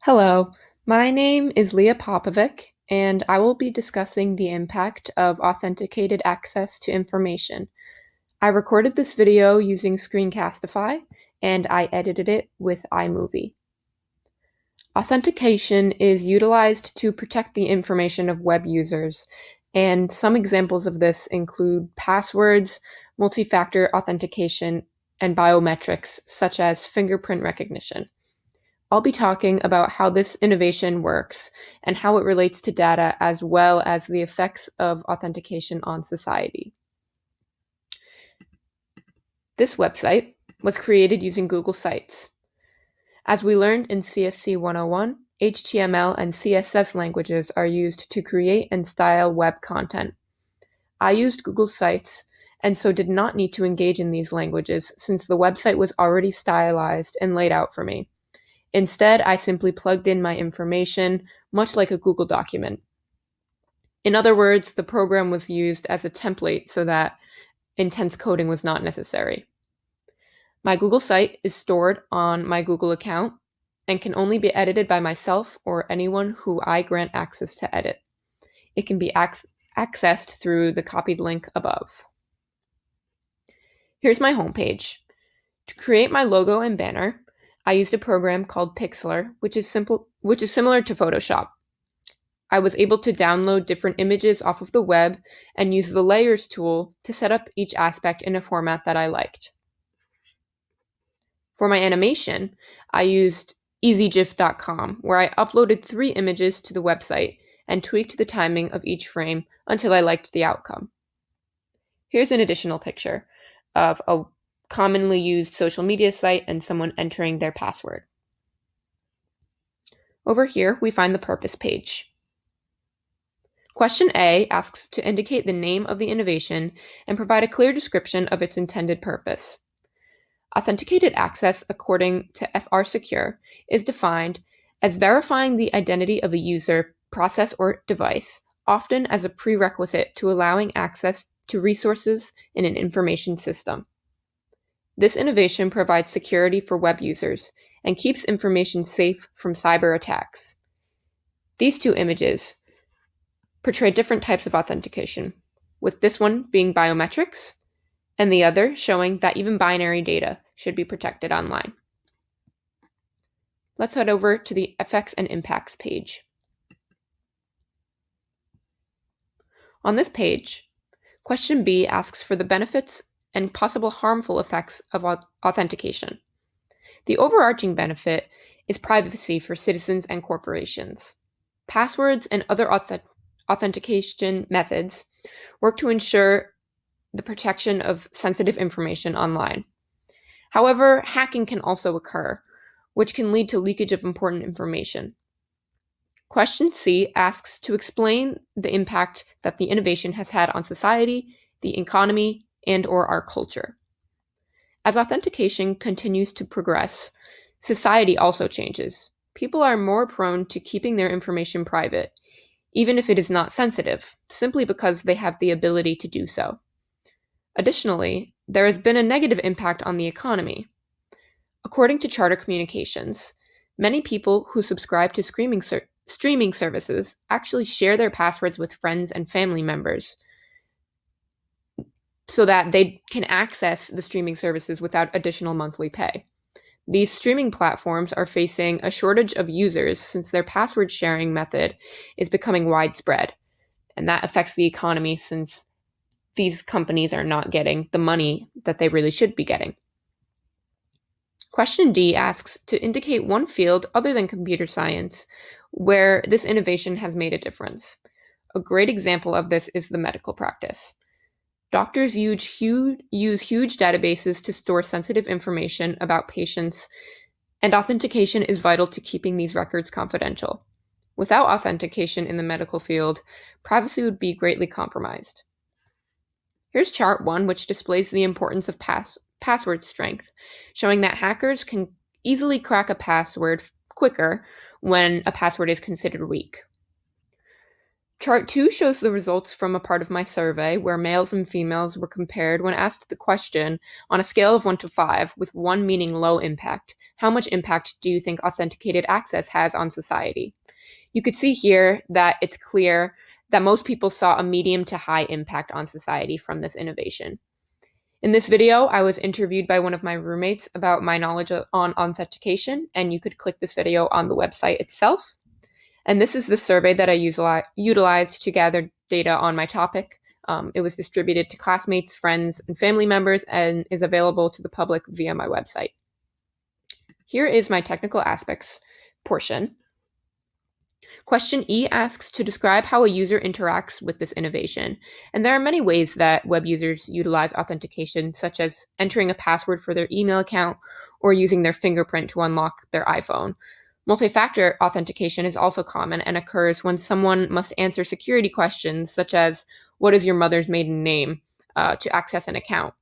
Hello, my name is Leah Popovic, and I will be discussing the impact of authenticated access to information. I recorded this video using Screencastify, and I edited it with iMovie. Authentication is utilized to protect the information of web users, and some examples of this include passwords, multi-factor authentication, and biometrics, such as fingerprint recognition. I'll be talking about how this innovation works and how it relates to data, as well as the effects of authentication on society. This website was created using Google Sites. As we learned in CSC 101, HTML and CSS languages are used to create and style web content. I used Google Sites and so did not need to engage in these languages since the website was already stylized and laid out for me. Instead, I simply plugged in my information, much like a Google document. In other words, the program was used as a template so that intense coding was not necessary. My Google site is stored on my Google account and can only be edited by myself or anyone who I grant access to edit. It can be accessed through the copied link above. Here's my homepage. To create my logo and banner, I used a program called Pixlr, which is similar to Photoshop. I was able to download different images off of the web and use the Layers tool to set up each aspect in a format that I liked. For my animation, I used EasyGIF.com, where I uploaded 3 images to the website and tweaked the timing of each frame until I liked the outcome. Here's an additional picture of a commonly used social media site and someone entering their password. Over here, we find the purpose page. Question A asks to indicate the name of the innovation and provide a clear description of its intended purpose. Authenticated access, according to FR Secure, is defined as verifying the identity of a user, process, or device, often as a prerequisite to allowing access to resources in an information system. This innovation provides security for web users and keeps information safe from cyber attacks. These 2 images portray different types of authentication, with this one being biometrics and the other showing that even binary data should be protected online. Let's head over to the effects and impacts page. On this page, question B asks for the benefits and possible harmful effects of authentication. The overarching benefit is privacy for citizens and corporations. Passwords and other authentication methods work to ensure the protection of sensitive information online. However, hacking can also occur, which can lead to leakage of important information. Question C asks to explain the impact that the innovation has had on society, the economy, and/or our culture. As authentication continues to progress, society also changes. People are more prone to keeping their information private, even if it is not sensitive, simply because they have the ability to do so. Additionally, there has been a negative impact on the economy. According to Charter Communications, many people who subscribe to streaming services actually share their passwords with friends and family members so that they can access the streaming services without additional monthly pay. These streaming platforms are facing a shortage of users since their password sharing method is becoming widespread, and that affects the economy since these companies are not getting the money that they really should be getting. Question D asks to indicate one field other than computer science where this innovation has made a difference. A great example of this is the medical practice. Doctors use huge databases to store sensitive information about patients, and authentication is vital to keeping these records confidential. Without authentication in the medical field, privacy would be greatly compromised. Here's chart 1, which displays the importance of password strength, showing that hackers can easily crack a password quicker when a password is considered weak. Chart 2 shows the results from a part of my survey where males and females were compared when asked the question on a scale of 1 to 5, with 1 meaning low impact. How much impact do you think authenticated access has on society? You could see here that it's clear that most people saw a medium to high impact on society from this innovation. In this video, I was interviewed by one of my roommates about my knowledge on authentication, and you could click this video on the website itself. And this is the survey that I utilized to gather data on my topic. It was distributed to classmates, friends, and family members and is available to the public via my website. Here is my technical aspects portion. Question E asks to describe how a user interacts with this innovation. And there are many ways that web users utilize authentication, such as entering a password for their email account or using their fingerprint to unlock their iPhone. Multi-factor authentication is also common and occurs when someone must answer security questions such as, what is your mother's maiden name, to access an account.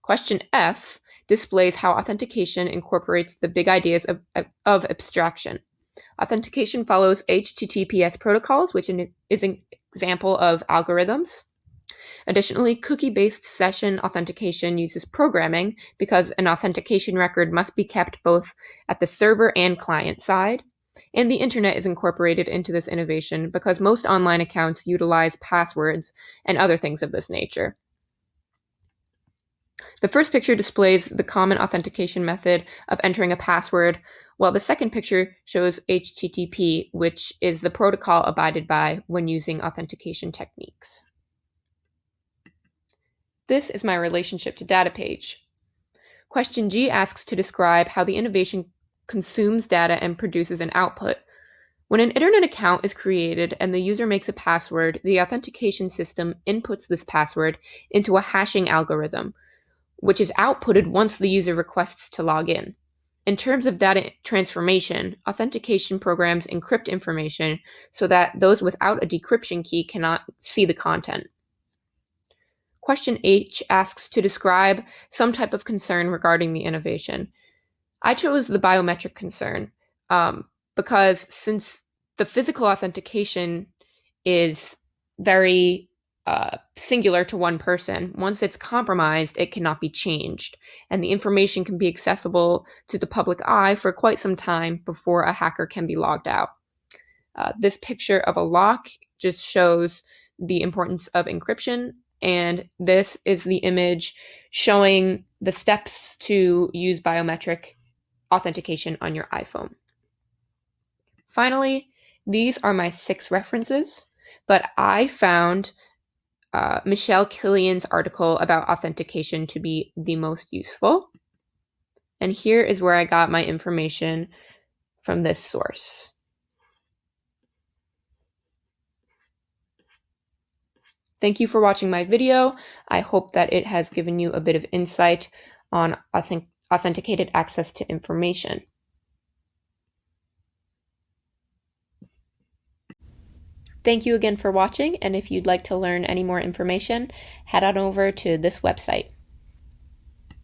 Question F displays how authentication incorporates the big ideas of abstraction. Authentication follows HTTPS protocols, which is an example of algorithms. Additionally, cookie-based session authentication uses programming because an authentication record must be kept both at the server and client side. And the internet is incorporated into this innovation because most online accounts utilize passwords and other things of this nature. The first picture displays the common authentication method of entering a password, while the second picture shows HTTP, which is the protocol abided by when using authentication techniques. This is my relationship to data page. Question G asks to describe how the innovation consumes data and produces an output. When an internet account is created and the user makes a password, the authentication system inputs this password into a hashing algorithm, which is outputted once the user requests to log in. In terms of data transformation, authentication programs encrypt information so that those without a decryption key cannot see the content. Question H asks to describe some type of concern regarding the innovation. I chose the biometric concern because since the physical authentication is very singular to one person, once it's compromised, it cannot be changed, and the information can be accessible to the public eye for quite some time before a hacker can be logged out. This picture of a lock just shows the importance of encryption, and this is the image showing the steps to use biometric authentication on your iPhone. Finally, these are my 6 references, but I found Michelle Killian's article about authentication to be the most useful. And here is where I got my information from this source. Thank you for watching my video. I hope that it has given you a bit of insight on authenticated access to information. Thank you again for watching, and if you'd like to learn any more information, head on over to this website.